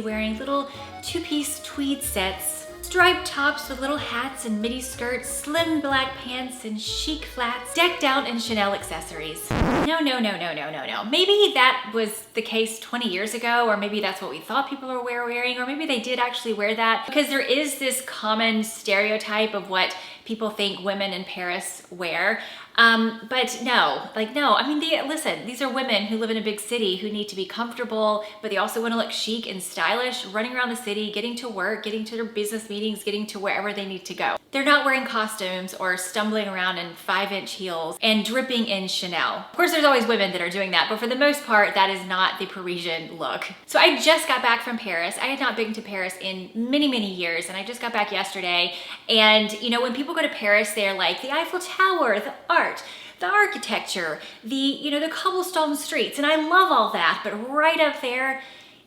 classy wearing little two-piece tweed sets, striped tops with little hats and midi skirts, slim black pants and chic flats, decked out in Chanel accessories. No. Maybe that was the case 20 years ago, or maybe that's what we thought people were wearing, or maybe they did actually wear that, because there is this common stereotype of what people think women in Paris wear. But no, I mean, listen, these are women who live in a big city who need to be comfortable, but they also want to look chic and stylish, running around the city, getting to work, getting to their business meetings, getting to wherever they need to go. They're not wearing costumes or stumbling around in 5-inch heels and dripping in Chanel. Of course, there's always women that are doing that, but for the most part, that is not the Parisian look. So I just got back from Paris. I had not been to Paris in many, many years, and I just got back yesterday. And you know, when people go to Paris, they're like the Eiffel Tower, the art, the architecture, the cobblestone streets, and I love all that, but right up there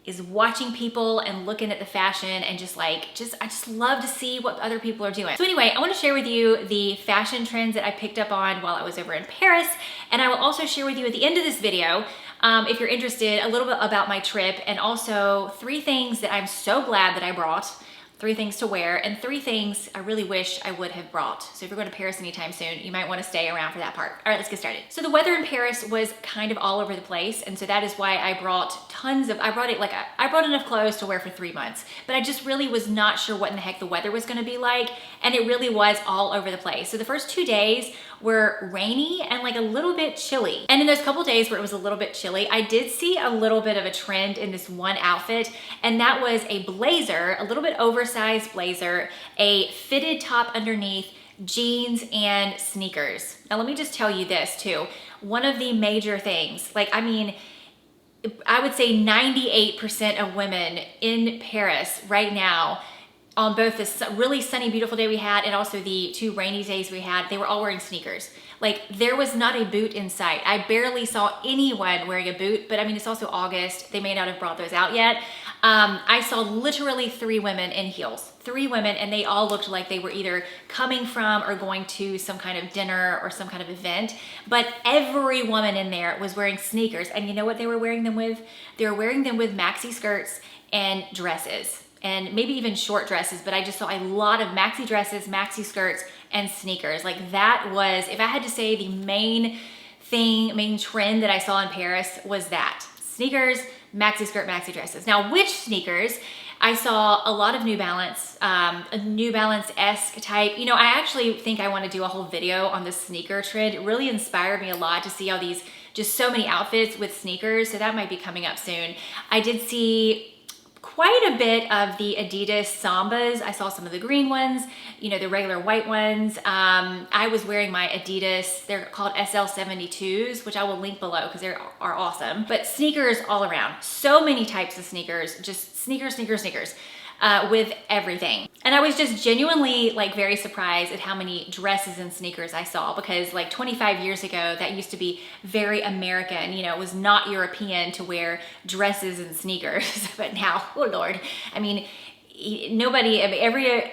is watching people and looking at the fashion and I just love to see what other people are doing. So anyway, I want to share with you the fashion trends that I picked up on while I was over in Paris, and I will also share with you at the end of this video, if you're interested, a little bit about my trip, and also 3 things that I'm so glad that I brought, 3 things to wear, and 3 things I really wish I would have brought. So if you're going to Paris anytime soon, you might want to stay around for that part. All right, let's get started. So the weather in Paris was kind of all over the place, and so that is why I brought I brought enough clothes to wear for 3 months, but I just really was not sure what in the heck the weather was going to be like, and it really was all over the place. So the first 2 days were rainy and like a little bit chilly. And in those couple days where it was a little bit chilly, I did see a little bit of a trend in this one outfit, and that was a blazer, a little bit oversized blazer, a fitted top underneath, jeans, and sneakers. Now let me just tell you this too. One of the major things, I would say 98% of women in Paris right now, on both the really sunny, beautiful day we had and also the 2 rainy days we had, they were all wearing sneakers. Like, there was not a boot in sight. I barely saw anyone wearing a boot, but I mean, it's also August. They may not have brought those out yet. I saw literally 3 women in heels, 3 women, and they all looked like they were either coming from or going to some kind of dinner or some kind of event. But every woman in there was wearing sneakers. And you know what they were wearing them with? They were wearing them with maxi skirts and dresses, and maybe even short dresses, but I just saw a lot of maxi dresses, maxi skirts, and sneakers. Like, that was, if I had to say the main trend that I saw in Paris was that. Sneakers, maxi skirt, maxi dresses. Now, which sneakers? I saw a lot of New Balance, a New Balance-esque type. You know, I actually think I want to do a whole video on the sneaker trend. It really inspired me a lot to see all these, just so many outfits with sneakers, so that might be coming up soon. I did see quite a bit of the Adidas Sambas. I saw some of the green ones, you know, the regular white ones. I was wearing my Adidas, they're called SL72s, which I will link below because they are awesome. But sneakers all around. So many types of sneakers, just sneakers, with everything. And I was just genuinely very surprised at how many dresses and sneakers I saw, because 25 years ago, that used to be very American. You know, it was not European to wear dresses and sneakers. But now, oh Lord, I mean,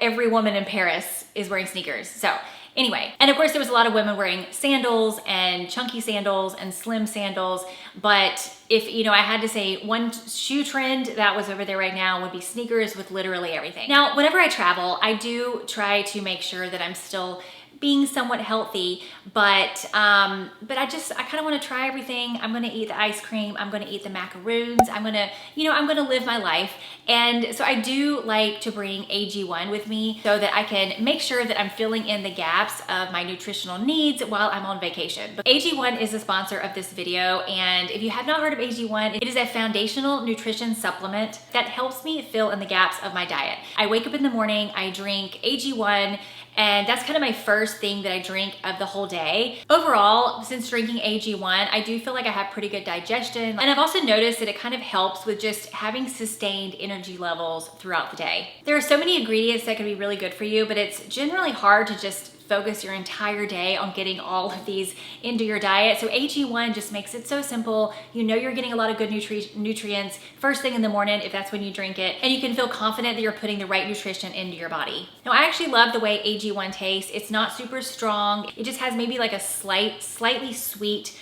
every woman in Paris is wearing sneakers. So anyway, and of course there was a lot of women wearing sandals and chunky sandals and slim sandals, but if, you know, I had to say one shoe trend that was over there right now would be sneakers with literally everything. Now, whenever I travel, I do try to make sure that I'm still being somewhat healthy, but I kind of want to try everything. I'm going to eat the ice cream. I'm going to eat the macaroons. I'm going to live my life. And so I do like to bring AG1 with me so that I can make sure that I'm filling in the gaps of my nutritional needs while I'm on vacation. But AG1 is the sponsor of this video. And if you have not heard of AG1, it is a foundational nutrition supplement that helps me fill in the gaps of my diet. I wake up in the morning, I drink AG1, and that's kind of my first thing that I drink of the whole day. Overall, since drinking AG1, I do feel like I have pretty good digestion. And I've also noticed that it kind of helps with just having sustained energy levels throughout the day. There are so many ingredients that can be really good for you, but it's generally hard to just focus your entire day on getting all of these into your diet. So AG1 just makes it so simple. You know you're getting a lot of good nutrients first thing in the morning if that's when you drink it, and you can feel confident that you're putting the right nutrition into your body. Now, I actually love the way AG1 tastes. It's not super strong. It just has maybe a slightly sweet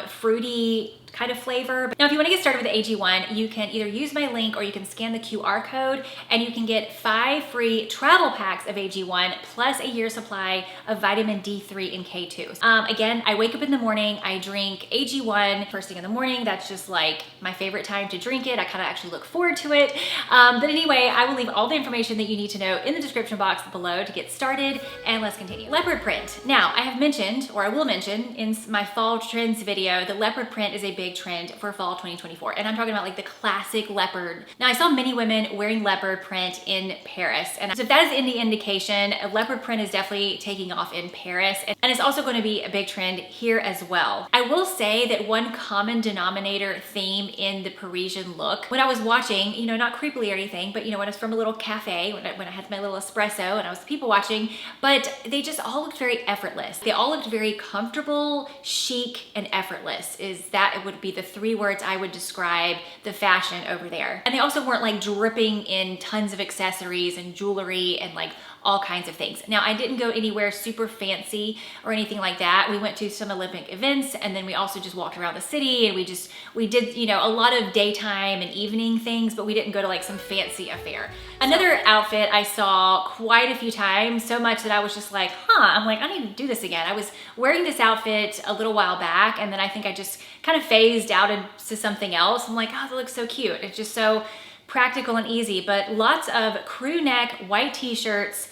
fruity kind of flavor. Now, if you want to get started with the AG1, you can either use my link or you can scan the QR code and you can get 5 free travel packs of AG1 plus a year supply of vitamin D3 and K2. Again, I wake up in the morning, I drink AG1 first thing in the morning. That's just like my favorite time to drink it. I kind of actually look forward to it. But anyway, I will leave all the information that you need to know in the description box below to get started, and let's continue. Leopard print. Now, I have mentioned, or I will mention in my fall trends video, that leopard print is a big trend for fall 2024. And I'm talking about like the classic leopard. Now, I saw many women wearing leopard print in Paris. And so if that is any indication, leopard print is definitely taking off in Paris. And it's also going to be a big trend here as well. I will say that one common denominator theme in the Parisian look, when I was watching, you know, not creepily or anything, but you know, when I was from a little cafe, when I had my little espresso and I was people watching, but they just all looked very effortless. They all looked very comfortable, chic, and effortless. It would be the 3 words I would describe the fashion over there. And they also weren't like dripping in tons of accessories and jewelry and like all kinds of things. Now, I didn't go anywhere super fancy or anything like that. We went to some Olympic events and then we also just walked around the city and we did, you know, a lot of daytime and evening things, but we didn't go to like some fancy affair. Another outfit I saw quite a few times, so much that I was just like, I'm like, I need to do this again. I was wearing this outfit a little while back and then I think I just kind of phased out into something else. I'm like, oh, that looks so cute. It's just so practical and easy, but lots of crew neck, white t-shirts,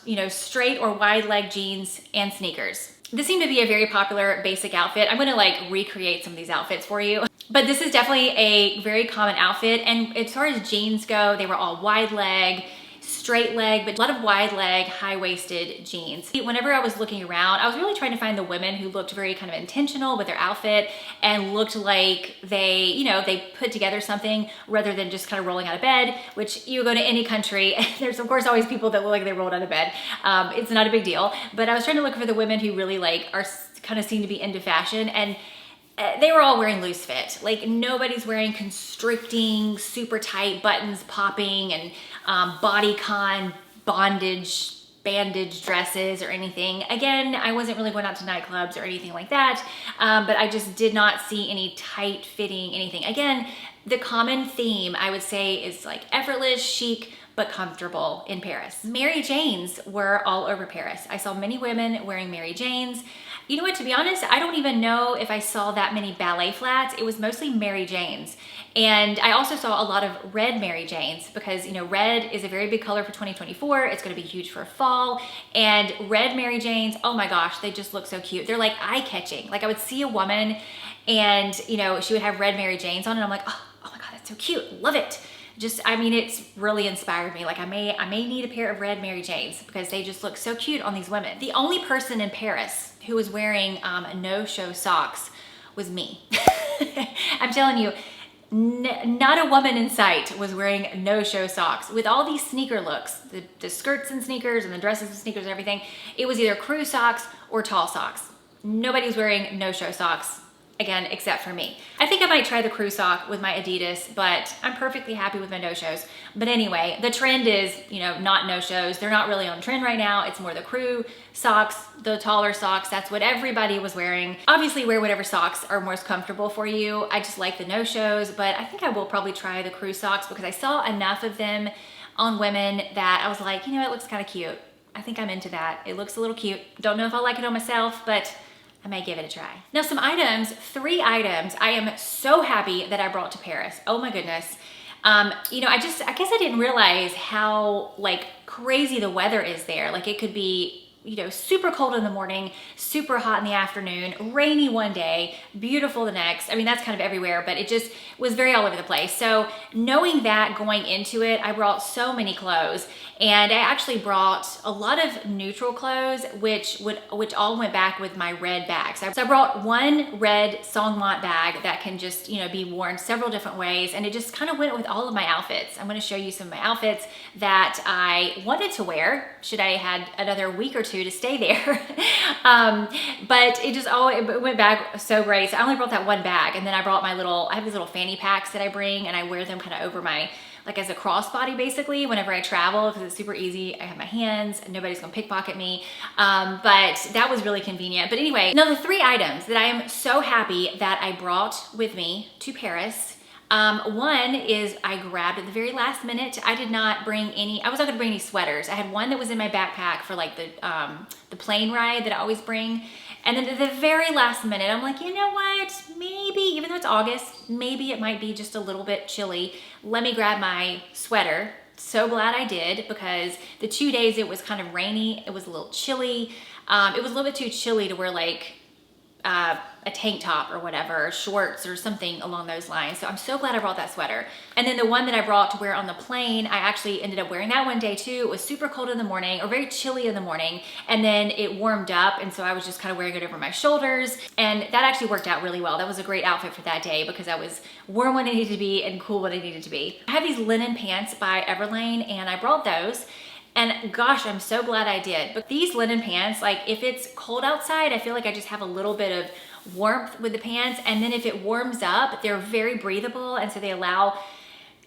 you know, straight or wide leg jeans and sneakers. This seemed to be a very popular basic outfit. I'm gonna like recreate some of these outfits for you. But this is definitely a very common outfit. And as far as jeans go, they were all wide leg, straight leg, but a lot of wide leg, high-waisted jeans. Whenever I was looking around, I was really trying to find the women who looked very kind of intentional with their outfit and looked like they, you know, they put together something rather than just kind of rolling out of bed, which you go to any country, there's of course always people that look like they rolled out of bed. It's not a big deal, but I was trying to look for the women who really like are kind of seem to be into fashion, and they were all wearing loose fit. Like nobody's wearing constricting, super tight buttons popping and bodycon bandage dresses or anything. Again, I wasn't really going out to nightclubs or anything like that, but I just did not see any tight fitting anything. Again, the common theme I would say is like effortless, chic, but comfortable in Paris. Mary Janes were all over Paris. I saw many women wearing Mary Janes. You know what, to be honest, I don't even know if I saw that many ballet flats. It was mostly Mary Janes. And I also saw a lot of red Mary Janes because, you know, red is a very big color for 2024. It's gonna be huge for fall. And red Mary Janes, oh my gosh, they just look so cute. They're like eye-catching. Like I would see a woman and, you know, she would have red Mary Janes on and I'm like, oh my God, that's so cute, love it. Just, I mean, it's really inspired me. Like I may need a pair of red Mary Janes because they just look so cute on these women. The only person in Paris who was wearing no-show socks was me. I'm telling you, not a woman in sight was wearing no-show socks. With all these sneaker looks, the skirts and sneakers and the dresses and sneakers and everything, it was either crew socks or tall socks. Nobody's wearing no-show socks. Again, except for me. I think I might try the crew sock with my Adidas, but I'm perfectly happy with my no-shows. But anyway, the trend is, you know, not no-shows. They're not really on trend right now. It's more the crew socks, the taller socks. That's what everybody was wearing. Obviously, wear whatever socks are most comfortable for you. I just like the no-shows, but I think I will probably try the crew socks because I saw enough of them on women that I was like, you know, it looks kind of cute. I think I'm into that. It looks a little cute. Don't know if I'll like it on myself, but I may give it a try. Now some items, 3 items I am so happy that I brought to Paris. Oh my goodness. You know, I guess I didn't realize how like crazy the weather is there. Like it could be, you know, super cold in the morning, super hot in the afternoon, rainy one day, beautiful the next. I mean, that's kind of everywhere, but it just was very all over the place. So knowing that going into it, I brought so many clothes, and I actually brought a lot of neutral clothes, which all went back with my red bag. So I brought one red Songmont bag that can just, you know, be worn several different ways, and it just kind of went with all of my outfits. I'm going to show you some of my outfits that I wanted to wear should I had another week or two to stay there. But it went back so great. So I only brought that one bag, and then I brought I have these little fanny packs that I bring, and I wear them kind of over my like as a crossbody basically whenever I travel, because it's super easy. I have my hands and nobody's gonna pickpocket me. But that was really convenient. But anyway, now the 3 items that I am so happy that I brought with me to Paris. One is I grabbed at the very last minute. I did not bring any, I was not gonna bring any sweaters. I had one that was in my backpack for like the plane ride that I always bring. And then at the very last minute, I'm like, you know what? Maybe, even though it's August, maybe it might be just a little bit chilly. Let me grab my sweater. So glad I did, because the 2 days it was kind of rainy. It was a little chilly. It was a little bit too chilly to wear like a tank top or whatever, shorts or something along those lines. So I'm so glad I brought that sweater. And then the one that I brought to wear on the plane, I actually ended up wearing that one day too. It was super cold in the morning, or very chilly in the morning, and then it warmed up, and so I was just kind of wearing it over my shoulders, and that actually worked out really well. That was a great outfit for that day because I was warm when I needed to be and cool when I needed to be. I have these linen pants by Everlane, and I brought those. And gosh, I'm so glad I did. But these linen pants, like if it's cold outside, I feel like I just have a little bit of warmth with the pants. And then if it warms up, they're very breathable. And so they allow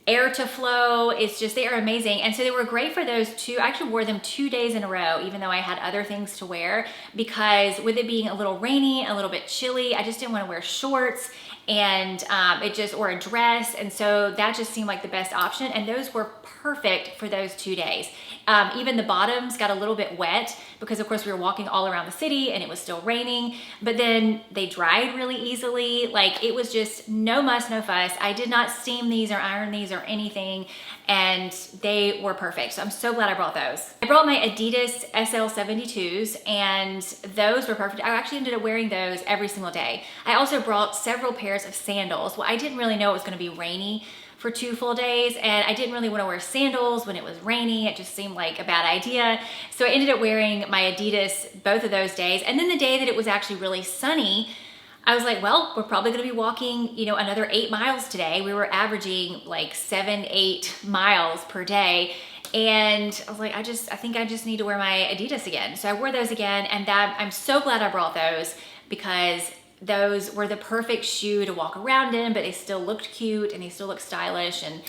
air to flow. It's just, they are amazing. And so they were great for those two. I actually wore them 2 days in a row, even though I had other things to wear, because with it being a little rainy, a little bit chilly, I just didn't want to wear shorts and or a dress. And so that just seemed like the best option. And those were perfect for those 2 days. Even the bottoms got a little bit wet because of course we were walking all around the city and it was still raining, but then they dried really easily. Like it was just no muss, no fuss. I did not steam these or iron these or anything, and they were perfect. So I'm so glad I brought those. I brought my Adidas SL72s, and those were perfect. I actually ended up wearing those every single day. I also brought several pairs of sandals. Well, I didn't really know it was gonna be rainy for 2 full days, and I didn't really want to wear sandals when it was rainy. It just seemed like a bad idea. So I ended up wearing my Adidas both of those days. And then the day that it was actually really sunny, I was like, well, we're probably gonna be walking, you know, another 8 miles today. We were averaging like 7, 8 miles per day. And I was like, I think I just need to wear my Adidas again. So I wore those again, and I'm so glad I brought those, because those were the perfect shoe to walk around in, but they still looked cute and they still looked stylish. And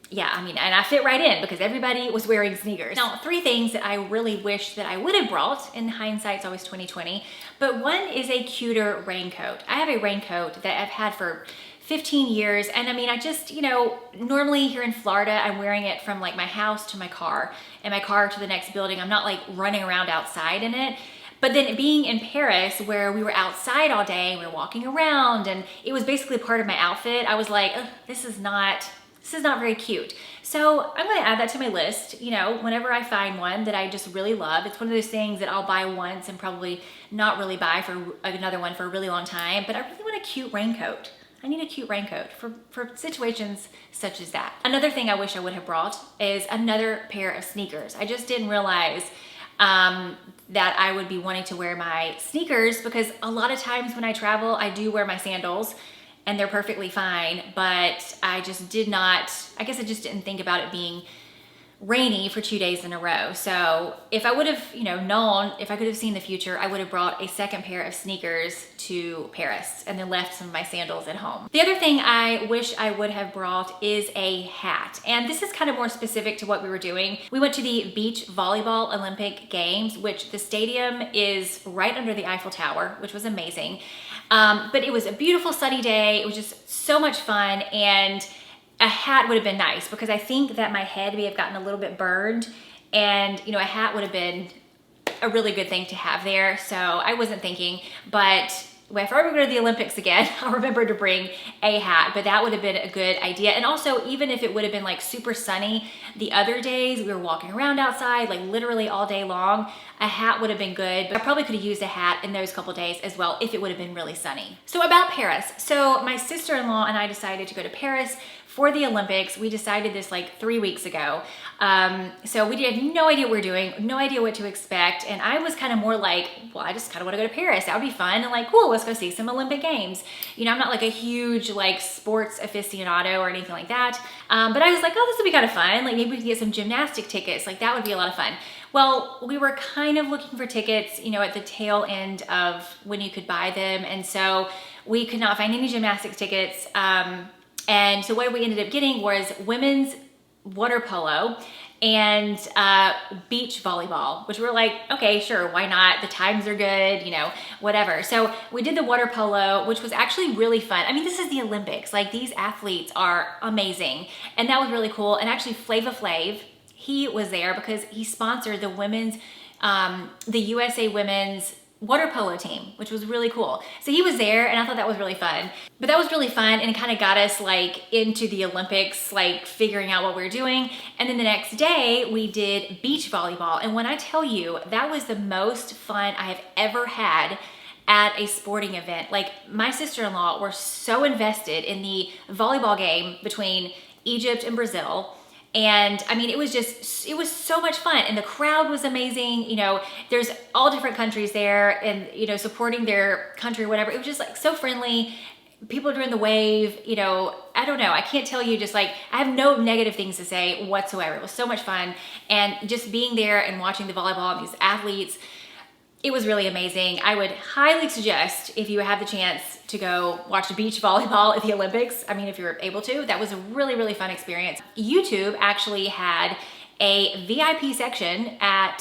yeah, I mean, and I fit right in because everybody was wearing sneakers. Now, 3 things that I really wish that I would have brought. In hindsight, it's always 2020, but one is a cuter raincoat. I have a raincoat that I've had for 15 years. And I mean, I just, you know, normally here in Florida, I'm wearing it from like my house to my car and my car to the next building. I'm not like running around outside in it. But then being in Paris, where we were outside all day, we were walking around, and it was basically part of my outfit, I was like, this is not very cute. So I'm gonna add that to my list. You know, whenever I find one that I just really love, it's one of those things that I'll buy once and probably not really buy for another one for a really long time, but I really want a cute raincoat. I need a cute raincoat for situations such as that. Another thing I wish I would have brought is another pair of sneakers. I just didn't realize that I would be wanting to wear my sneakers, because a lot of times when I travel, I do wear my sandals and they're perfectly fine, but I just did not, I guess I just didn't think about it being rainy for 2 days in a row. So if I would have, you know, known, if I could have seen the future, I would have brought a second pair of sneakers to Paris and then left some of my sandals at home. The other thing I wish I would have brought is a hat. And this is kind of more specific to what we were doing. We went to the Beach Volleyball Olympic Games, which the stadium is right under the Eiffel Tower, which was amazing. But it was a beautiful sunny day. It was just so much fun, and a hat would have been nice because I think that my head may have gotten a little bit burned, and you know, a hat would have been a really good thing to have there. So I wasn't thinking, but if I ever go to the Olympics again, I'll remember to bring a hat, but that would have been a good idea. And also, even if it would have been like super sunny the other days, we were walking around outside like literally all day long, a hat would have been good, but I probably could have used a hat in those couple days as well if it would have been really sunny. So about Paris. So my sister-in-law and I decided to go to Paris for the Olympics. We decided this like 3 weeks ago. So we had no idea what we were doing, no idea what to expect. And I was kind of more like, well, I just kind of want to go to Paris. That would be fun. And like, cool, let's go see some Olympic Games. You know, I'm not like a huge like sports aficionado or anything like that. But I was like, oh, this would be kind of fun. Like maybe we could get some gymnastic tickets. Like that would be a lot of fun. Well, we were kind of looking for tickets, you know, at the tail end of when you could buy them. And so we could not find any gymnastics tickets. And so what we ended up getting was women's water polo and beach volleyball, which we're like, okay, sure, why not? The times are good, you know, whatever. So we did the water polo, which was actually really fun. I mean, this is the Olympics. Like, these athletes are amazing. And that was really cool. And actually Flava Flav, he was there because he sponsored the women's, the USA women's water polo team, which was really cool. So he was there and I thought that was really fun. But that was really fun and it kind of got us like into the Olympics, like figuring out what we were doing. And then the next day we did beach volleyball. And when I tell you, that was the most fun I have ever had at a sporting event. Like, my sister-in-law were so invested in the volleyball game between Egypt and Brazil. And I mean, it was so much fun. And the crowd was amazing. You know, there's all different countries there and, you know, supporting their country or whatever. It was just like so friendly. People doing the wave, you know, I don't know. I can't tell you, just like, I have no negative things to say whatsoever. It was so much fun. And just being there and watching the volleyball and these athletes, it was really amazing. I would highly suggest, if you have the chance, to go watch beach volleyball at the Olympics. I mean, if you're able to, that was a really, really fun experience. YouTube actually had a VIP section at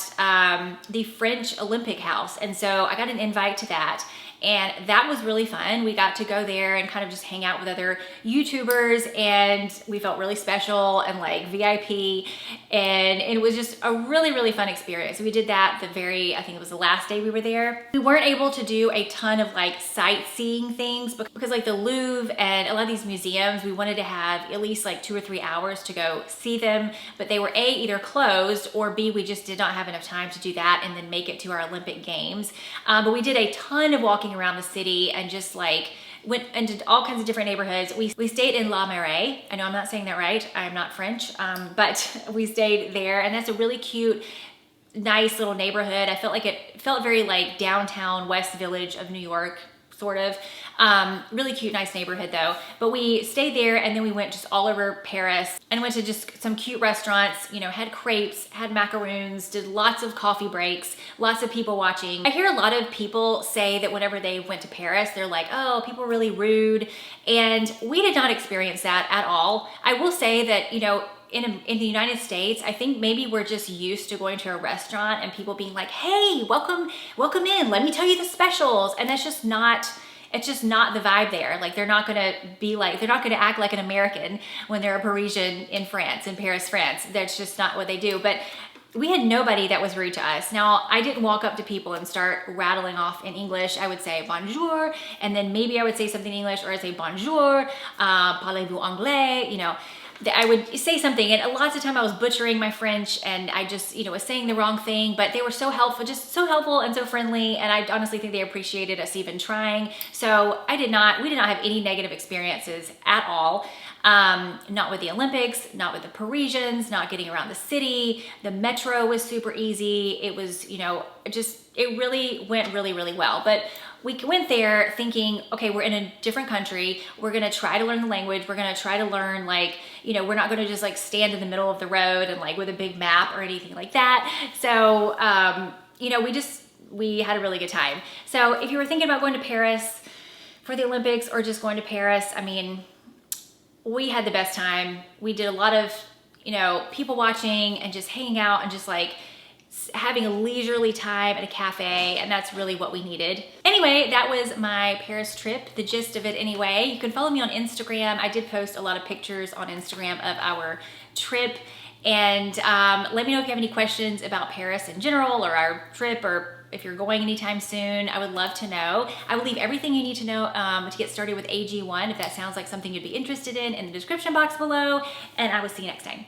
the French Olympic House. And so I got an invite to that. And that was really fun. We got to go there and kind of just hang out with other YouTubers, and we felt really special and like VIP, and it was just a really, really fun experience. We did that I think it was the last day we were there. We weren't able to do a ton of like sightseeing things because like the Louvre and a lot of these museums, we wanted to have at least like 2 or 3 hours to go see them, but they were A, either closed, or B, we just did not have enough time to do that and then make it to our Olympic Games. But we did a ton of walking around the city and just like went into all kinds of different neighborhoods. We stayed in La Marais. I know I'm not saying that right. I'm not French, but we stayed there, and that's a really cute, nice little neighborhood. I felt like it felt very like downtown West Village of New York, sort of. Really cute, nice neighborhood though. But we stayed there and then we went just all over Paris and went to just some cute restaurants, you know, had crepes, had macaroons, did lots of coffee breaks, lots of people watching. I hear a lot of people say that whenever they went to Paris, they're like, oh, people are really rude. And we did not experience that at all. I will say that, you know, in the United States, I think maybe we're just used to going to a restaurant and people being like, hey, welcome in, let me tell you the specials. And that's just not, it's just not the vibe there. Like, they're not gonna act like an American when they're a Parisian in France, in Paris, France. That's just not what they do. But we had nobody that was rude to us. Now, I didn't walk up to people and start rattling off in English. I would say bonjour, and then maybe I would say something in English, or I'd say bonjour, parlez-vous anglais, you know. I would say something, and lots of time I was butchering my French and I just, you know, was saying the wrong thing, but they were so helpful, just so helpful and so friendly, and I honestly think they appreciated us even trying. So we did not have any negative experiences at all. Not with the Olympics, not with the Parisians, not getting around the city. The metro was super easy. It was, you know, it really went really, really well. But we went there thinking, okay, we're in a different country. We're gonna try to learn the language. We're gonna try to learn, like, you know, we're not gonna just like stand in the middle of the road and like with a big map or anything like that. So, you know, we had a really good time. So if you were thinking about going to Paris for the Olympics or just going to Paris, I mean, we had the best time. We did a lot of, you know, people watching and just hanging out and just like having a leisurely time at a cafe, and that's really what we needed. Anyway, that was my Paris trip, the gist of it anyway. You can follow me on Instagram. I did post a lot of pictures on Instagram of our trip, and let me know if you have any questions about Paris in general or our trip, or if you're going anytime soon. I would love to know. I will leave everything you need to know to get started with AG1 if that sounds like something you'd be interested in the description box below, and I will see you next time.